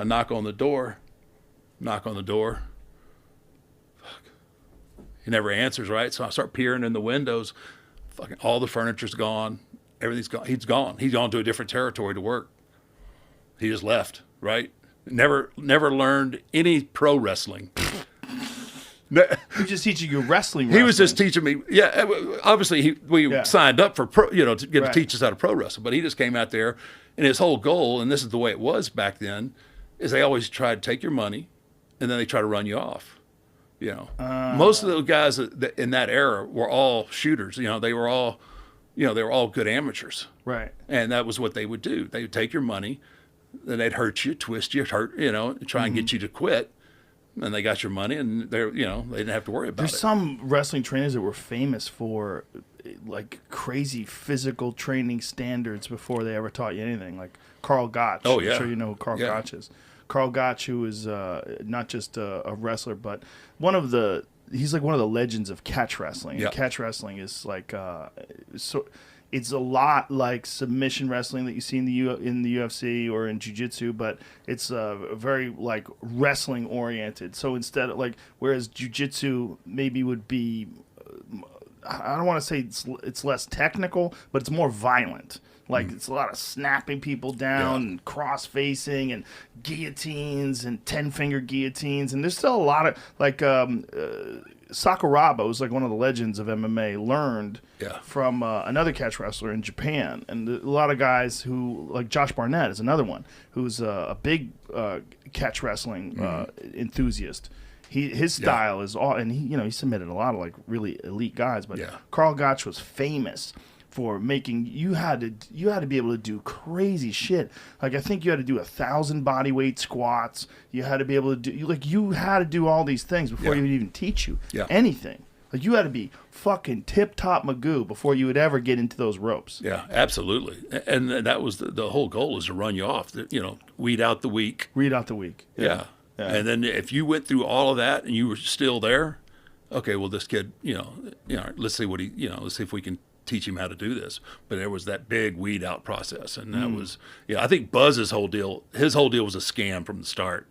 I knock on the door. Fuck. He never answers, right? So I start peering in the windows. Fucking all the furniture's gone. Everything's gone. He's gone. He's gone to a different territory to work. He just left, right? Never learned any pro wrestling. He was just teaching you wrestling. He was just teaching me. Yeah, obviously we signed up for pro, to get to teach us how to pro wrestle. But he just came out there, and his whole goal, and this is the way it was back then, is they always try to take your money, and then they try to run you off. Most of the guys in that era were all shooters. They were all good amateurs. Right. And that was what they would do. They would take your money, then they'd hurt you, twist you, try and get you to quit. And they got your money, and they didn't have to worry about it. There's some wrestling trainers that were famous for like crazy physical training standards before they ever taught you anything. Like Carl Gotch. Oh yeah. I'm sure you know who Carl Gotch is. Carl Gotch, who is not just a wrestler, but he's like one of the legends of catch wrestling. Yep. Catch wrestling is like it's a lot like submission wrestling that you see in the UFC or in jiu-jitsu, but it's very like wrestling oriented. So instead of whereas jiu-jitsu maybe would be, I don't want to say it's less technical, but it's more violent. It's a lot of snapping people down and cross-facing and guillotines and 10-finger guillotines. And there's still a lot of, Sakuraba was one of the legends of MMA, learned from another catch wrestler in Japan. And a lot of guys who, like Josh Barnett is another one, who's a big catch wrestling enthusiast. His style is all, and he submitted a lot of really elite guys. But Carl Gotch was famous for making you had to be able to do crazy shit. I think you had to do 1,000 body weight squats. You had to be able to do you had to do all these things before he would even teach you anything. You had to be fucking tip top Magoo before you would ever get into those ropes. Yeah, absolutely. And that was the whole goal, is to run you off. Weed out the weak. Weed out the weak. Yeah. And then if you went through all of that and you were still there, okay, well, this kid, let's see let's see if we can teach him how to do this. But there was that big weed out process, and that was I think Buzz's his whole deal was a scam from the start.